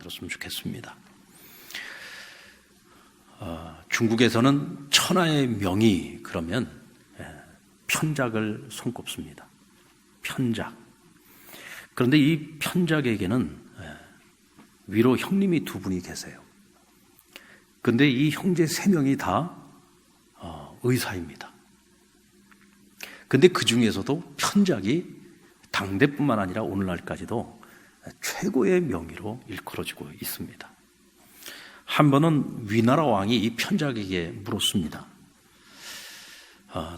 들었으면 좋겠습니다. 중국에서는 천하의 명의 그러면 편작을 손꼽습니다. 편작. 그런데 이 편작에게는 위로 형님이 두 분이 계세요. 그런데 이 형제 세 명이 다 의사입니다. 그런데 그 중에서도 편작이 당대뿐만 아니라 오늘날까지도 최고의 명의로 일컬어지고 있습니다. 한 번은 위나라 왕이 이 편작에게 물었습니다.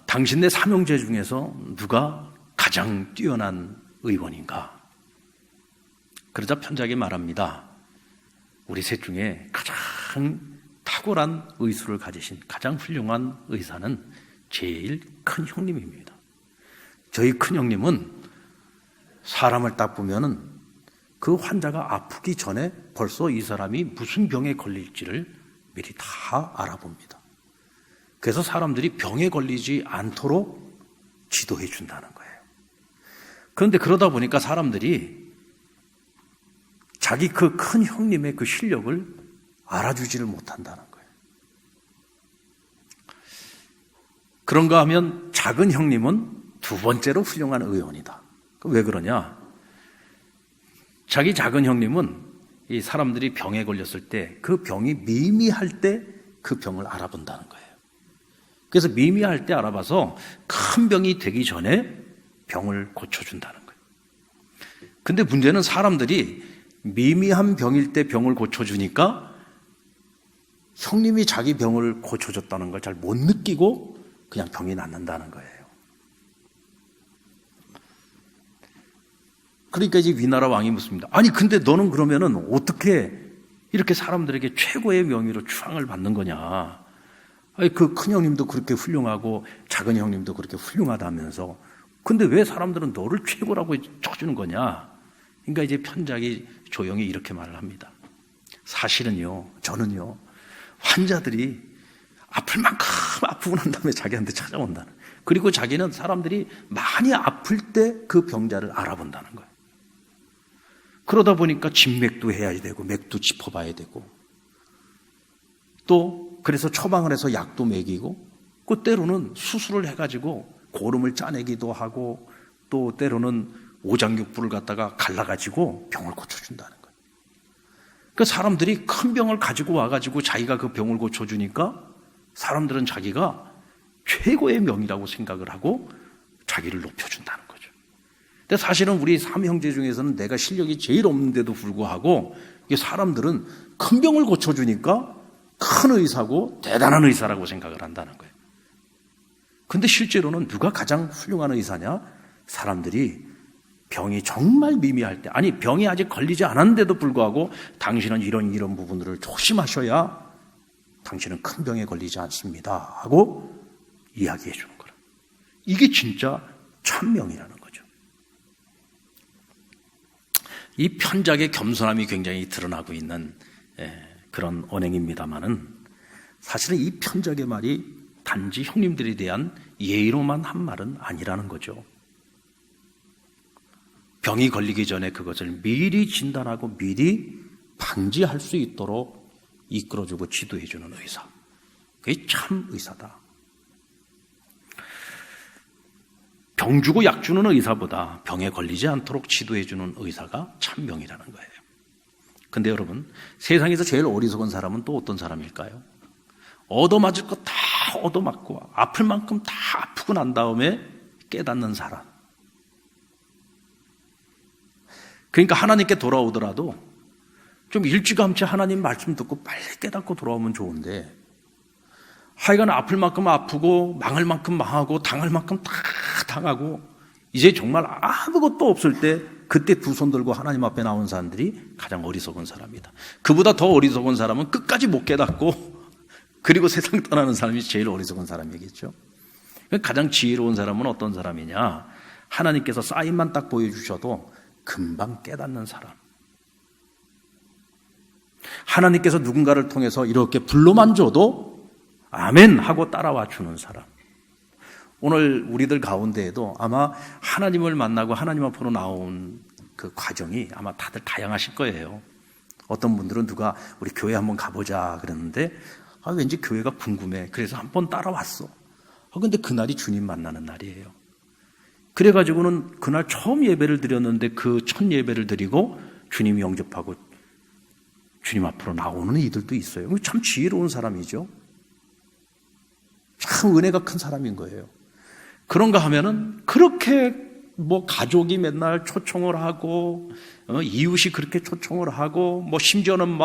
당신네 삼형제 중에서 누가 가장 뛰어난 의원인가? 그러자 편작이 말합니다. 우리 셋 중에 가장 탁월한 의술을 가지신 가장 훌륭한 의사는 제일 큰 형님입니다. 저희 큰 형님은 사람을 딱 보면은 그 환자가 아프기 전에 벌써 이 사람이 무슨 병에 걸릴지를 미리 다 알아봅니다. 그래서 사람들이 병에 걸리지 않도록 지도해 준다는 거예요. 그런데 그러다 보니까 사람들이 자기 그 큰 형님의 그 실력을 알아주지를 못한다는 거예요. 그런가 하면 작은 형님은 두 번째로 훌륭한 의원이다. 왜 그러냐? 자기 작은 형님은 이 사람들이 병에 걸렸을 때 그 병이 미미할 때 그 병을 알아본다는 거예요. 그래서 미미할 때 알아봐서 큰 병이 되기 전에 병을 고쳐준다는 거예요. 근데 문제는 사람들이 미미한 병일 때 병을 고쳐주니까 형님이 자기 병을 고쳐줬다는 걸 잘 못 느끼고 그냥 병이 낫는다는 거예요. 그러니까 이제 위나라 왕이 묻습니다. 아니 근데 너는 그러면은 어떻게 이렇게 사람들에게 최고의 명의로 추앙을 받는 거냐? 아니 그 큰 형님도 그렇게 훌륭하고 작은 형님도 그렇게 훌륭하다면서 근데 왜 사람들은 너를 최고라고 쳐주는 거냐? 그러니까 이제 편작이 조용히 이렇게 말을 합니다. 사실은요, 저는요, 환자들이 아플 만큼 아프고 난 다음에 자기한테 찾아온다는. 그리고 자기는 사람들이 많이 아플 때 그 병자를 알아본다는 거예요. 그러다 보니까 진맥도 해야 되고 맥도 짚어봐야 되고 또 그래서 처방을 해서 약도 먹이고 그 때로는 수술을 해가지고 고름을 짜내기도 하고 또 때로는 오장육부를 갖다가 갈라가지고 병을 고쳐준다는 거예요. 그 사람들이 큰 병을 가지고 와가지고 자기가 그 병을 고쳐주니까 사람들은 자기가 최고의 명이라고 생각을 하고 자기를 높여준다는 거죠. 근데 사실은 우리 삼형제 중에서는 내가 실력이 제일 없는데도 불구하고 사람들은 큰 병을 고쳐주니까 큰 의사고 대단한 의사라고 생각을 한다는 거예요. 근데 실제로는 누가 가장 훌륭한 의사냐? 사람들이 병이 정말 미미할 때, 아니 병이 아직 걸리지 않았는데도 불구하고 당신은 이런 부분들을 조심하셔야 당신은 큰 병에 걸리지 않습니다 하고 이야기해 주는 거라. 이게 진짜 참명이라는 거죠. 이 편작의 겸손함이 굉장히 드러나고 있는 그런 언행입니다만은 사실은 이 편작의 말이 단지 형님들에 대한 예의로만 한 말은 아니라는 거죠. 병이 걸리기 전에 그것을 미리 진단하고 미리 방지할 수 있도록 이끌어주고 지도해주는 의사. 그게 참 의사다. 병 주고 약 주는 의사보다 병에 걸리지 않도록 지도해주는 의사가 참명이라는 거예요. 근데 여러분, 세상에서 제일 어리석은 사람은 또 어떤 사람일까요? 얻어맞을 거 다 얻어맞고 아플 만큼 다 아프고 난 다음에 깨닫는 사람. 그러니까 하나님께 돌아오더라도 좀 일찌감치 하나님 말씀 듣고 빨리 깨닫고 돌아오면 좋은데 하여간 아플 만큼 아프고 망할 만큼 망하고 당할 만큼 다 당하고 이제 정말 아무것도 없을 때 그때 두 손 들고 하나님 앞에 나온 사람들이 가장 어리석은 사람이다. 그보다 더 어리석은 사람은 끝까지 못 깨닫고 그리고 세상 떠나는 사람이 제일 어리석은 사람이겠죠. 가장 지혜로운 사람은 어떤 사람이냐? 하나님께서 사인만 딱 보여주셔도 금방 깨닫는 사람. 하나님께서 누군가를 통해서 이렇게 불러만 줘도 아멘 하고 따라와 주는 사람. 오늘 우리들 가운데에도 아마 하나님을 만나고 하나님 앞으로 나온 그 과정이 아마 다들 다양하실 거예요. 어떤 분들은 누가 우리 교회 한번 가보자 그랬는데 왠지 교회가 궁금해. 그래서 한번 따라왔어. 근데 그날이 주님 만나는 날이에요. 그래가지고는 그날 처음 예배를 드렸는데 그 첫 예배를 드리고 주님 영접하고 주님 앞으로 나오는 이들도 있어요. 참 지혜로운 사람이죠. 참 은혜가 큰 사람인 거예요. 그런가 하면은 그렇게 가족이 맨날 초청을 하고 이웃이 그렇게 초청을 하고 심지어는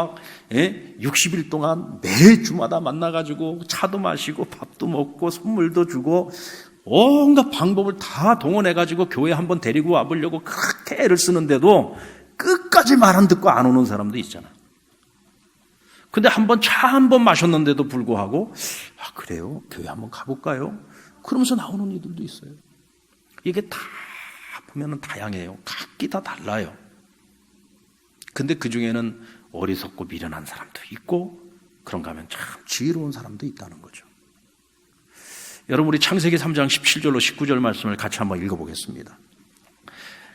60일 동안 매주마다 만나가지고 차도 마시고 밥도 먹고 선물도 주고 온갖 방법을 다 동원해가지고 교회 한번 데리고 와보려고 그렇게 애를 쓰는데도 끝까지 말 안 듣고 안 오는 사람도 있잖아. 근데 차 한 번 마셨는데도 불구하고 그래요? 교회 한번 가볼까요? 그러면서 나오는 이들도 있어요. 이게 다 보면은 다양해요. 각기 다 달라요. 근데 그 중에는 어리석고 미련한 사람도 있고 그런가 하면 참 지혜로운 사람도 있다는 거죠. 여러분 우리 창세기 3장 17절로 19절 말씀을 같이 한번 읽어보겠습니다.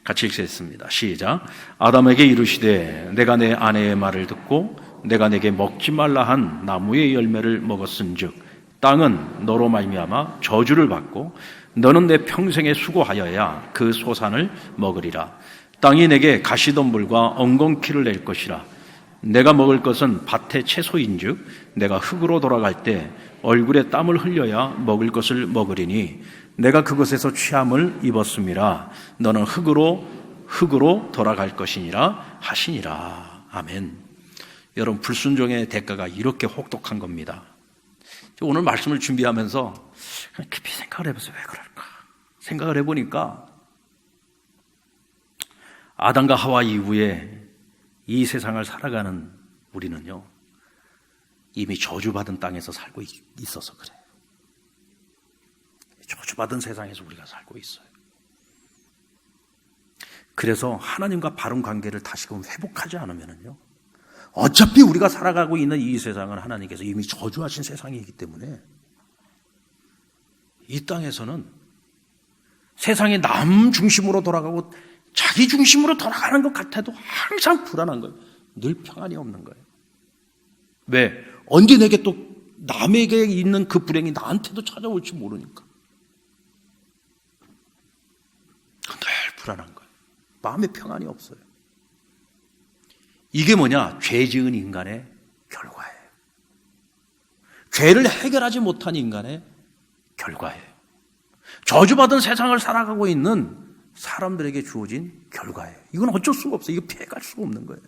같이 읽겠습니다. 시작. 아담에게 이르시되 내가 내 아내의 말을 듣고 내가 내게 먹지 말라 한 나무의 열매를 먹었은즉 땅은 너로 말미암아 저주를 받고 너는 내 평생에 수고하여야 그 소산을 먹으리라. 땅이 내게 가시덤불과 엉겅퀴를 낼 것이라. 내가 먹을 것은 밭의 채소인즉 내가 흙으로 돌아갈 때 얼굴에 땀을 흘려야 먹을 것을 먹으리니 내가 그것에서 취함을 입었음이라. 너는 흙으로 돌아갈 것이니라 하시니라. 아멘. 여러분 불순종의 대가가 이렇게 혹독한 겁니다. 오늘 말씀을 준비하면서 깊이 생각을 해보세요. 왜 그럴까? 생각을 해보니까 아담과 하와 이후에 이 세상을 살아가는 우리는요 이미 저주받은 땅에서 살고 있어서 그래요. 저주받은 세상에서 우리가 살고 있어요. 그래서 하나님과 바른 관계를 다시금 회복하지 않으면요 어차피 우리가 살아가고 있는 이 세상은 하나님께서 이미 저주하신 세상이기 때문에 이 땅에서는 세상이 남 중심으로 돌아가고 자기 중심으로 돌아가는 것 같아도 항상 불안한 거예요. 늘 평안이 없는 거예요. 왜? 언제 내게 또 남에게 있는 그 불행이 나한테도 찾아올지 모르니까. 늘 불안한 거예요. 마음에 평안이 없어요. 이게 뭐냐? 죄 지은 인간의 결과예요. 죄를 해결하지 못한 인간의 결과예요. 저주받은 세상을 살아가고 있는 사람들에게 주어진 결과예요. 이건 어쩔 수가 없어요. 이거 피해갈 수가 없는 거예요.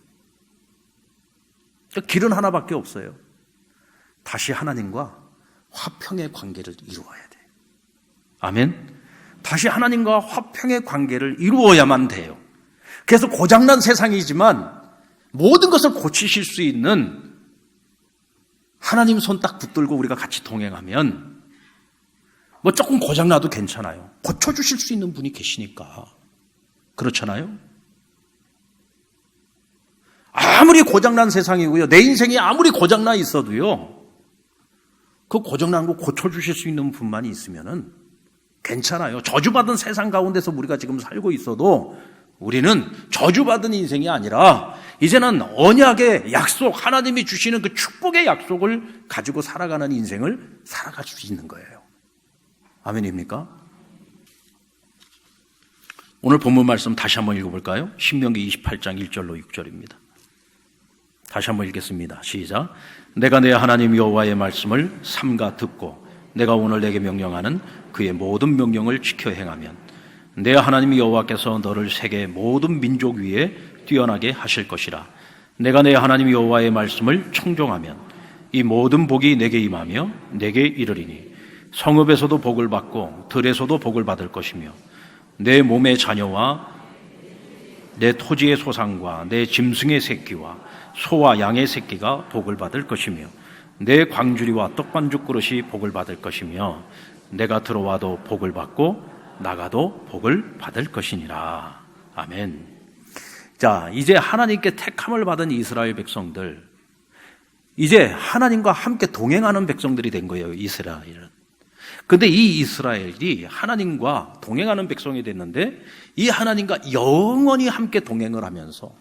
길은 하나밖에 없어요. 다시 하나님과 화평의 관계를 이루어야 돼요. 아멘. 다시 하나님과 화평의 관계를 이루어야만 돼요. 그래서 고장난 세상이지만 모든 것을 고치실 수 있는 하나님 손 딱 붙들고 우리가 같이 동행하면 조금 고장나도 괜찮아요. 고쳐주실 수 있는 분이 계시니까. 그렇잖아요? 아무리 고장난 세상이고요. 내 인생이 아무리 고장나 있어도요. 그 고장난 거 고쳐주실 수 있는 분만이 있으면은 괜찮아요. 저주받은 세상 가운데서 우리가 지금 살고 있어도 우리는 저주받은 인생이 아니라 이제는 언약의 약속, 하나님이 주시는 그 축복의 약속을 가지고 살아가는 인생을 살아갈 수 있는 거예요. 아멘입니까? 오늘 본문 말씀 다시 한번 읽어볼까요? 신명기 28장 1절로 6절입니다. 다시 한번 읽겠습니다. 시작. 내가 내 하나님 여호와의 말씀을 삼가 듣고 내가 오늘 내게 명령하는 그의 모든 명령을 지켜 행하면 내 하나님 여호와께서 너를 세계 모든 민족 위에 뛰어나게 하실 것이라. 내가 내 하나님 여호와의 말씀을 청종하면 이 모든 복이 내게 임하며 내게 이르리니 성읍에서도 복을 받고 들에서도 복을 받을 것이며 내 몸의 자녀와 내 토지의 소산과 내 짐승의 새끼와 소와 양의 새끼가 복을 받을 것이며 내 광주리와 떡반죽 그릇이 복을 받을 것이며 내가 들어와도 복을 받고 나가도 복을 받을 것이니라. 아멘. 자, 이제 하나님께 택함을 받은 이스라엘 백성들, 이제 하나님과 함께 동행하는 백성들이 된 거예요. 이스라엘은. 근데 이 이스라엘이 하나님과 동행하는 백성이 됐는데 이 하나님과 영원히 함께 동행을 하면서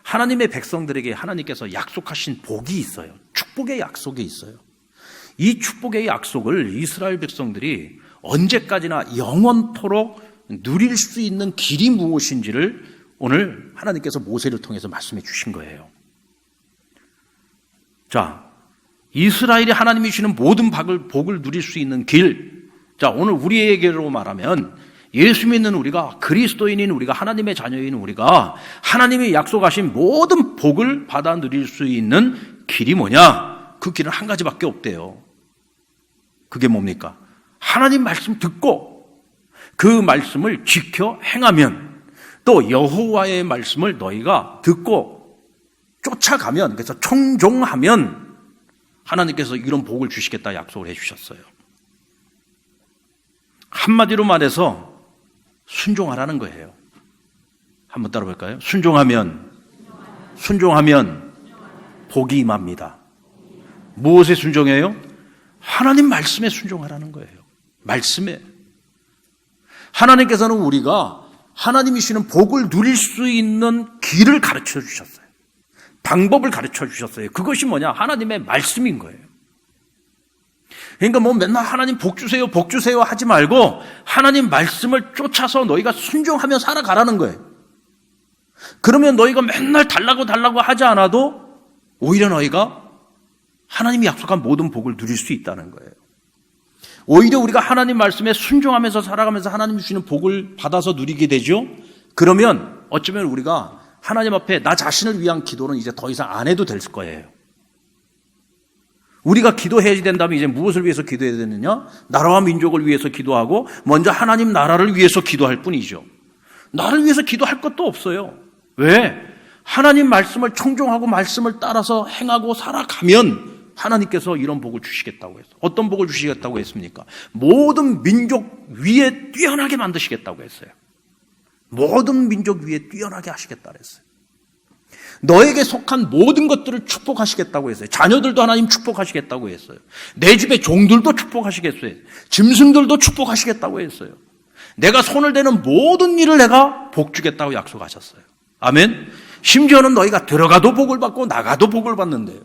하나님의 백성들에게 하나님께서 약속하신 복이 있어요. 축복의 약속이 있어요. 이 축복의 약속을 이스라엘 백성들이 언제까지나 영원토록 누릴 수 있는 길이 무엇인지를 오늘 하나님께서 모세를 통해서 말씀해 주신 거예요. 자, 이스라엘이 하나님이 주시는 모든 복을 누릴 수 있는 길. 자, 오늘 우리에게로 말하면 예수 믿는 우리가, 그리스도인인 우리가, 하나님의 자녀인 우리가 하나님이 약속하신 모든 복을 받아 누릴 수 있는 길이 뭐냐? 그 길은 한 가지밖에 없대요. 그게 뭡니까? 하나님 말씀 듣고 그 말씀을 지켜 행하면, 또 여호와의 말씀을 너희가 듣고 쫓아가면, 그래서 청종하면 하나님께서 이런 복을 주시겠다 약속을 해주셨어요. 한마디로 말해서 순종하라는 거예요. 한번 따라 볼까요? 순종하면 복이 임합니다. 무엇에 순종해요? 하나님 말씀에 순종하라는 거예요. 말씀에. 하나님께서는 우리가 하나님이 주시는 복을 누릴 수 있는 길을 가르쳐 주셨어요. 방법을 가르쳐 주셨어요. 그것이 뭐냐? 하나님의 말씀인 거예요. 그러니까 뭐 맨날 하나님 복 주세요, 복 주세요 하지 말고 하나님 말씀을 쫓아서 너희가 순종하며 살아가라는 거예요. 그러면 너희가 맨날 달라고 하지 않아도 오히려 너희가 하나님이 약속한 모든 복을 누릴 수 있다는 거예요. 오히려 우리가 하나님 말씀에 순종하면서 살아가면서 하나님이 주시는 복을 받아서 누리게 되죠. 그러면 어쩌면 우리가 하나님 앞에 나 자신을 위한 기도는 이제 더 이상 안 해도 될 거예요. 우리가 기도해야 된다면 이제 무엇을 위해서 기도해야 되느냐? 나라와 민족을 위해서 기도하고 먼저 하나님 나라를 위해서 기도할 뿐이죠. 나를 위해서 기도할 것도 없어요. 왜? 하나님 말씀을 청종하고 말씀을 따라서 행하고 살아가면 하나님께서 이런 복을 주시겠다고 했어요. 어떤 복을 주시겠다고 했습니까? 모든 민족 위에 뛰어나게 만드시겠다고 했어요. 모든 민족 위에 뛰어나게 하시겠다고 했어요. 너에게 속한 모든 것들을 축복하시겠다고 했어요. 자녀들도 하나님 축복하시겠다고 했어요. 내 집의 종들도 축복하시겠어요. 짐승들도 축복하시겠다고 했어요. 내가 손을 대는 모든 일을 내가 복 주겠다고 약속하셨어요. 아멘. 심지어는 너희가 들어가도 복을 받고 나가도 복을 받는데요.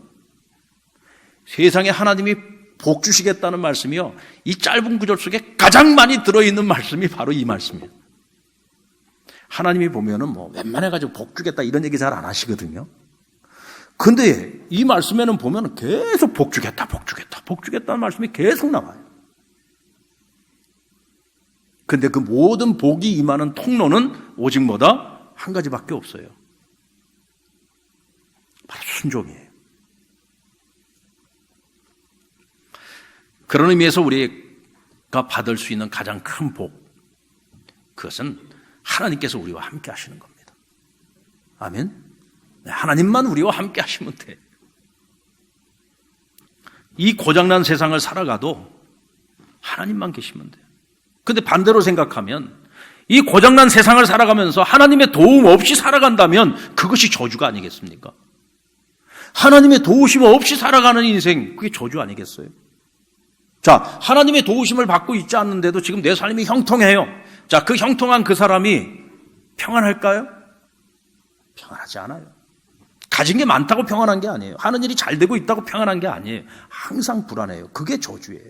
세상에 하나님이 복 주시겠다는 말씀이요, 이 짧은 구절 속에 가장 많이 들어있는 말씀이 바로 이 말씀이에요. 하나님이 보면은 뭐 웬만해가지고 복 주겠다 이런 얘기 잘 안 하시거든요. 근데 이 말씀에는 보면은 계속 복 주겠다, 복 주겠다, 복 주겠다는 말씀이 계속 나와요. 근데 그 모든 복이 임하는 통로는 오직 뭐다? 한 가지밖에 없어요. 바로 순종이에요. 그런 의미에서 우리가 받을 수 있는 가장 큰 복, 그것은 하나님께서 우리와 함께 하시는 겁니다. 아멘. 하나님만 우리와 함께 하시면 돼. 이 고장난 세상을 살아가도 하나님만 계시면 돼요. 근데 반대로 생각하면 이 고장난 세상을 살아가면서 하나님의 도움 없이 살아간다면 그것이 저주가 아니겠습니까? 하나님의 도우심 없이 살아가는 인생, 그게 저주 아니겠어요? 자, 하나님의 도우심을 받고 있지 않는데도 지금 내 삶이 형통해요. 자, 그 형통한 그 사람이 평안할까요? 평안하지 않아요. 가진 게 많다고 평안한 게 아니에요. 하는 일이 잘 되고 있다고 평안한 게 아니에요. 항상 불안해요. 그게 저주예요.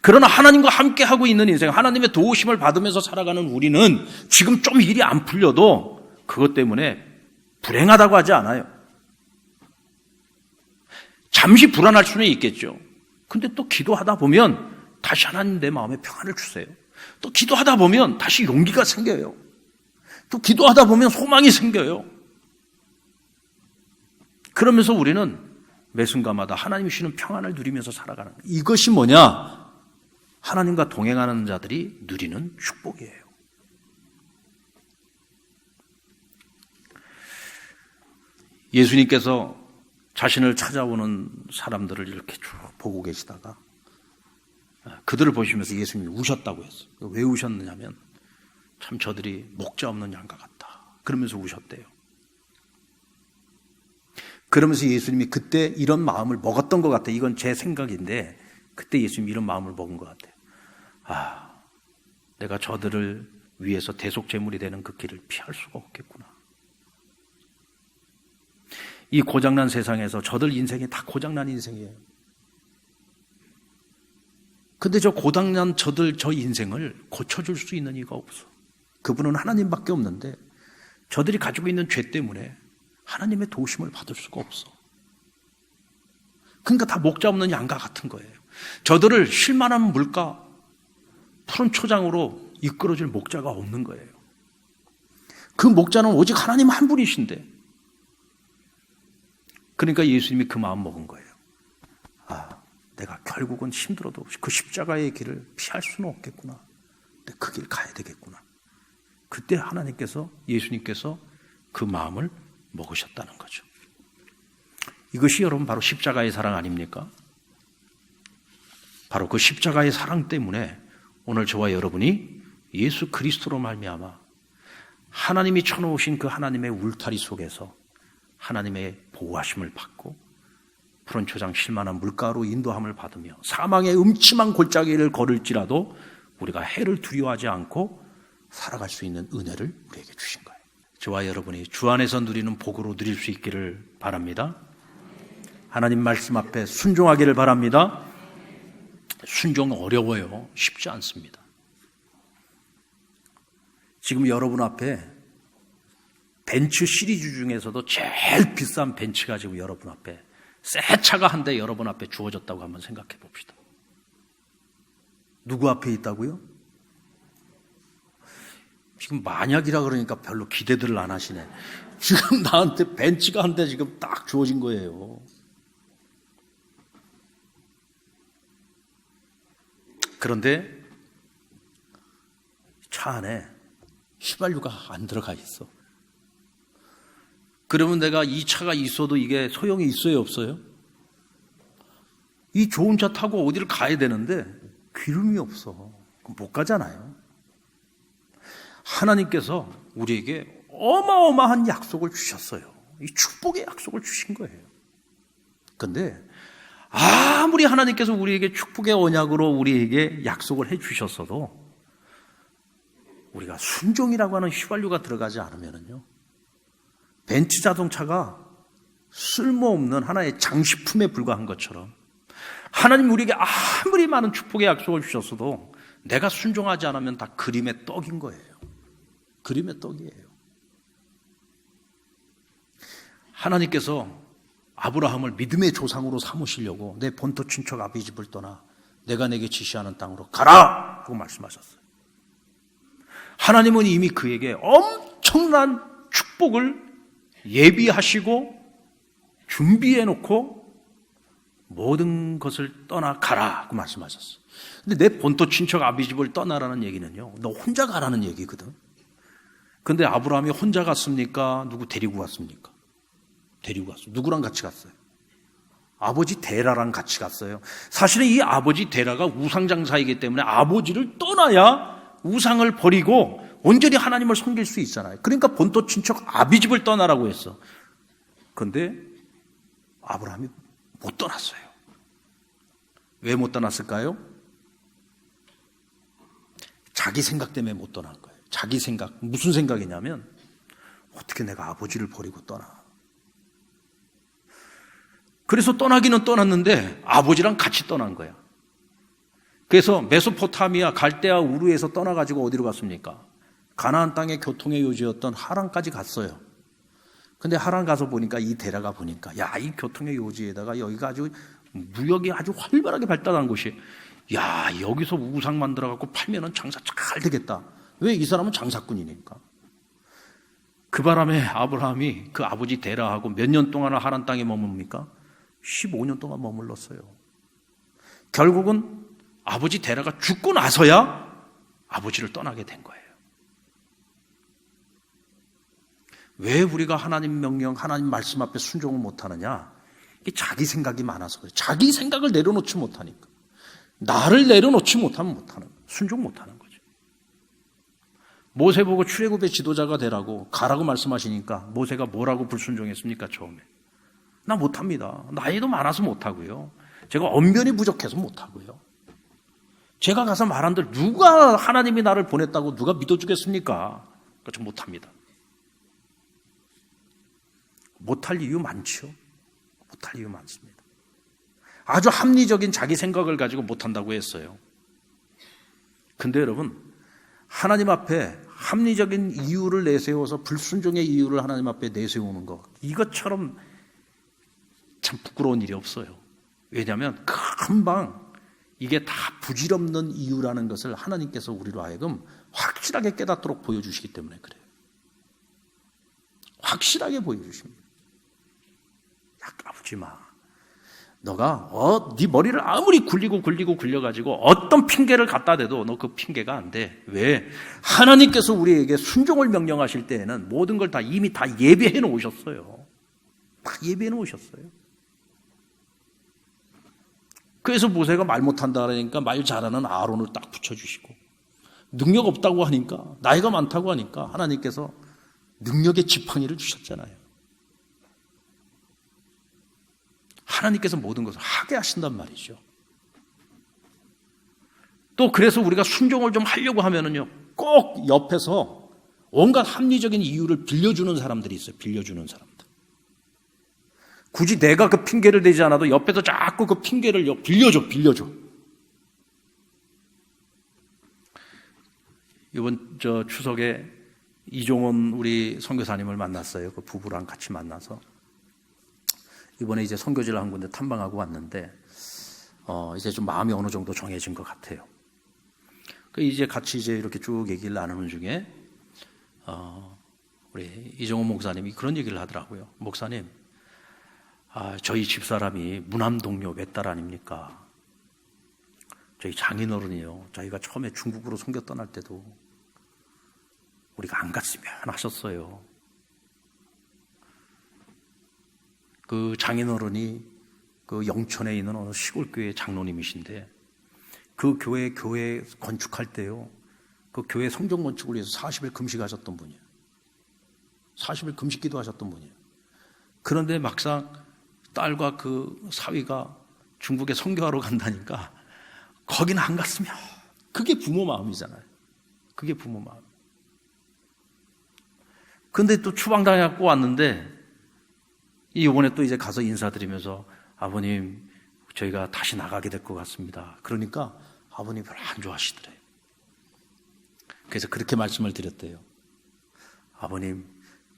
그러나 하나님과 함께 하고 있는 인생, 하나님의 도우심을 받으면서 살아가는 우리는 지금 좀 일이 안 풀려도 그것 때문에 불행하다고 하지 않아요. 잠시 불안할 수는 있겠죠. 근데 또 기도하다 보면 다시 하나님 내 마음에 평안을 주세요. 또 기도하다 보면 다시 용기가 생겨요. 또 기도하다 보면 소망이 생겨요. 그러면서 우리는 매 순간마다 하나님이 주시는 평안을 누리면서 살아가는 거예요. 이것이 뭐냐? 하나님과 동행하는 자들이 누리는 축복이에요. 예수님께서 자신을 찾아오는 사람들을 이렇게 쭉 보고 계시다가 그들을 보시면서 예수님이 우셨다고 했어요. 왜 우셨느냐면 참 저들이 목자 없는 양과 같다. 그러면서 우셨대요. 그러면서 예수님이 그때 이런 마음을 먹었던 것 같아요. 이건 제 생각인데 그때 예수님이 이런 마음을 먹은 것 같아요. 아, 내가 저들을 위해서 대속제물이 되는 그 길을 피할 수가 없겠구나. 이 고장난 세상에서 저들 인생이 다 고장난 인생이에요. 근데 저 고장난 저 인생을 고쳐줄 수 있는 이가 없어. 그분은 하나님밖에 없는데 저들이 가지고 있는 죄 때문에 하나님의 도우심을 받을 수가 없어. 그러니까 다 목자 없는 양과 같은 거예요. 저들을 쉴만한 물가, 푸른 초장으로 이끌어줄 목자가 없는 거예요. 그 목자는 오직 하나님 한 분이신데, 그러니까 예수님이 그 마음 먹은 거예요. 아, 내가 결국은 힘들어도 그 십자가의 길을 피할 수는 없겠구나. 근데 그 길 가야 되겠구나. 그때 하나님께서, 예수님께서 그 마음을 먹으셨다는 거죠. 이것이 여러분 바로 십자가의 사랑 아닙니까? 바로 그 십자가의 사랑 때문에 오늘 저와 여러분이 예수 그리스도로 말미암아 하나님이 쳐놓으신 그 하나님의 울타리 속에서 하나님의 보호하심을 받고 푸른 초장 쉴만한 물가로 인도함을 받으며 사망의 음침한 골짜기를 걸을지라도 우리가 해를 두려워하지 않고 살아갈 수 있는 은혜를 우리에게 주신 거예요. 저와 여러분이 주 안에서 누리는 복으로 누릴 수 있기를 바랍니다. 하나님 말씀 앞에 순종하기를 바랍니다. 순종 어려워요. 쉽지 않습니다. 지금 여러분 앞에 벤츠 시리즈 중에서도 제일 비싼 벤츠가 지금 여러분 앞에, 새 차가 한 대 여러분 앞에 주어졌다고 한번 생각해 봅시다. 누구 앞에 있다고요? 지금 만약이라 그러니까 별로 기대들을 안 하시네. 지금 나한테 벤츠가 한 대 지금 딱 주어진 거예요. 그런데 차 안에 휘발유가 안 들어가 있어. 그러면 내가 이 차가 있어도 이게 소용이 있어요, 없어요? 이 좋은 차 타고 어디를 가야 되는데 기름이 없어. 그럼 못 가잖아요. 하나님께서 우리에게 어마어마한 약속을 주셨어요. 이 축복의 약속을 주신 거예요. 그런데 아무리 하나님께서 우리에게 축복의 언약으로 우리에게 약속을 해 주셨어도 우리가 순종이라고 하는 휘발유가 들어가지 않으면요, 벤츠 자동차가 쓸모없는 하나의 장식품에 불과한 것처럼 하나님 우리에게 아무리 많은 축복의 약속을 주셨어도 내가 순종하지 않으면 다 그림의 떡인 거예요. 그림의 떡이에요. 하나님께서 아브라함을 믿음의 조상으로 삼으시려고 내 본토 친척 아비 집을 떠나 내가 내게 지시하는 땅으로 가라! 하고 말씀하셨어요. 하나님은 이미 그에게 엄청난 축복을 예비하시고 준비해 놓고 모든 것을 떠나 가라! 하고 말씀하셨어요. 근데 내 본토 친척 아비 집을 떠나라는 얘기는요, 너 혼자 가라는 얘기거든. 근데 아브라함이 혼자 갔습니까? 누구 데리고 갔습니까? 데리고 갔어요. 누구랑 같이 갔어요? 아버지 데라랑 같이 갔어요. 사실은 이 아버지 데라가 우상장사이기 때문에 아버지를 떠나야 우상을 버리고 온전히 하나님을 섬길 수 있잖아요. 그러니까 본토 친척 아비 집을 떠나라고 했어. 그런데 아브라함이 못 떠났어요. 왜 못 떠났을까요? 자기 생각 때문에 못 떠난 거예요. 자기 생각. 무슨 생각이냐면 어떻게 내가 아버지를 버리고 떠나. 그래서 떠나기는 떠났는데 아버지랑 같이 떠난 거야. 그래서 메소포타미아 갈대아 우르에서 떠나가지고 어디로 갔습니까? 가나안 땅의 교통의 요지였던 하란까지 갔어요. 근데 하란 가서 보니까 이 데라가 보니까 야, 이 교통의 요지에다가 여기가 아주 무역이 아주 활발하게 발달한 곳이, 야, 여기서 우상 만들어갖고 팔면은 장사 잘 되겠다. 왜? 이 사람은 장사꾼이니까. 그 바람에 아브라함이 그 아버지 데라하고 몇 년 동안 하란 땅에 머뭅니까? 15년 동안 머물렀어요. 결국은 아버지 데라가 죽고 나서야 아버지를 떠나게 된 거예요. 왜 우리가 하나님 명령, 하나님 말씀 앞에 순종을 못하느냐? 이게 자기 생각이 많아서 그래요. 자기 생각을 내려놓지 못하니까. 나를 내려놓지 못하면 못하는 거예요. 순종 못하는 거죠. 모세 보고 출애굽의 지도자가 되라고 가라고 말씀하시니까 모세가 뭐라고 불순종했습니까? 처음에. 나 못합니다. 나이도 많아서 못하고요. 제가 언변이 부족해서 못하고요. 제가 가서 말한들 누가 하나님이 나를 보냈다고 누가 믿어주겠습니까? 그러니까 저 못합니다. 못할 이유 많죠. 못할 이유 많습니다. 아주 합리적인 자기 생각을 가지고 못한다고 했어요. 근데 여러분, 하나님 앞에 합리적인 이유를 내세워서 불순종의 이유를 하나님 앞에 내세우는 것, 이것처럼 참 부끄러운 일이 없어요. 왜냐하면 금방 이게 다 부질없는 이유라는 것을 하나님께서 우리로 하여금 확실하게 깨닫도록 보여주시기 때문에 그래요. 확실하게 보여주십니다. 야, 까부지 마. 너가 네 머리를 아무리 굴려가지고 어떤 핑계를 갖다 대도 너 그 핑계가 안 돼. 왜? 하나님께서 우리에게 순종을 명령하실 때에는 모든 걸 다 이미 다 예배해 놓으셨어요. 다 예배해 놓으셨어요. 그래서 모세가 말 못한다 그러니까 말 잘하는 아론을 딱 붙여주시고, 능력 없다고 하니까, 나이가 많다고 하니까 하나님께서 능력의 지팡이를 주셨잖아요. 하나님께서 모든 것을 하게 하신단 말이죠. 또 그래서 우리가 순종을 좀 하려고 하면은요, 꼭 옆에서 온갖 합리적인 이유를 빌려주는 사람들이 있어요. 빌려주는 사람들. 굳이 내가 그 핑계를 대지 않아도 옆에서 자꾸 그 핑계를 빌려줘. 이번 추석에 이종원 우리 선교사님을 만났어요. 그 부부랑 같이 만나서 이번에 이제 선교지를 한 군데 탐방하고 왔는데 이제 좀 마음이 어느 정도 정해진 것 같아요. 그 이제 같이 이제 이렇게 쭉 얘기를 나누는 중에 우리 이종원 목사님이 그런 얘기를 하더라고요. 목사님, 저희 집사람이 무남동료 외딸 아닙니까? 저희 장인어른이요. 저희가 처음에 중국으로 선교 떠날 때도 우리가 안 갔으면 하셨어요. 그 장인어른이 그 영천에 있는 어느 시골교회 장로님이신데 그 교회 건축할 때요, 그 교회 성전 건축을 위해서 40일 금식하셨던 분이에요. 40일 금식 기도하셨던 분이에요. 그런데 막상 딸과 그 사위가 중국에 선교하러 간다니까 거기는 안 갔으면, 그게 부모 마음이잖아요. 그게 부모 마음. 근데 또 추방당해갖고 왔는데 이번에 또 이제 가서 인사드리면서 아버님, 저희가 다시 나가게 될 것 같습니다. 그러니까 아버님 별로 안 좋아하시더래요. 그래서 그렇게 말씀을 드렸대요. 아버님,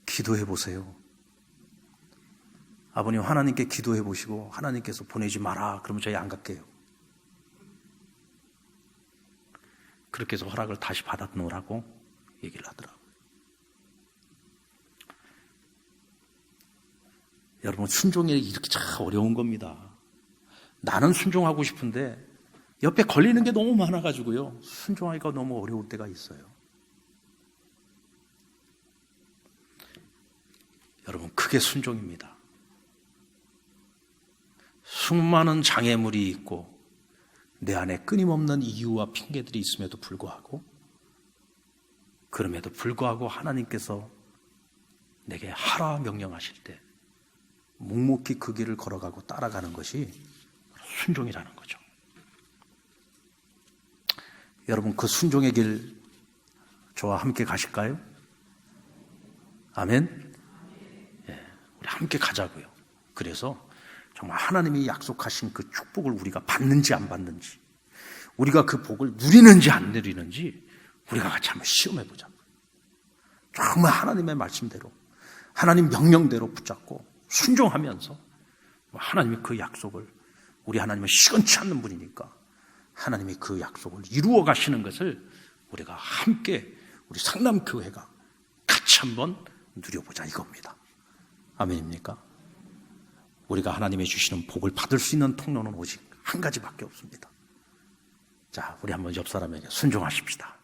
기도해 보세요. 아버님, 하나님께 기도해 보시고 하나님께서 보내지 마라. 그러면 저희 안 갈게요. 그렇게 해서 허락을 다시 받아놓으라고 얘기를 하더라고요. 여러분, 순종이 이렇게 참 어려운 겁니다. 나는 순종하고 싶은데 옆에 걸리는 게 너무 많아가지고요, 순종하기가 너무 어려울 때가 있어요. 여러분, 그게 순종입니다. 수많은 장애물이 있고 내 안에 끊임없는 이유와 핑계들이 있음에도 불구하고, 그럼에도 불구하고 하나님께서 내게 하라 명령하실 때 묵묵히 그 길을 걸어가고 따라가는 것이 순종이라는 거죠. 여러분, 그 순종의 길 저와 함께 가실까요? 아멘. 예, 우리 함께 가자고요. 그래서 정말 하나님이 약속하신 그 축복을 우리가 받는지 안 받는지, 우리가 그 복을 누리는지 안 누리는지 우리가 같이 한번 시험해 보자고요. 정말 하나님의 말씀대로, 하나님 명령대로 붙잡고 순종하면서 하나님이 그 약속을, 우리 하나님은 시건치 않는 분이니까 하나님이 그 약속을 이루어 가시는 것을 우리가 함께, 우리 상남교회가 같이 한번 누려보자 이겁니다. 아멘입니까? 우리가 하나님이 주시는 복을 받을 수 있는 통로는 오직 한 가지밖에 없습니다. 자, 우리 한번 옆 사람에게 순종하십시다.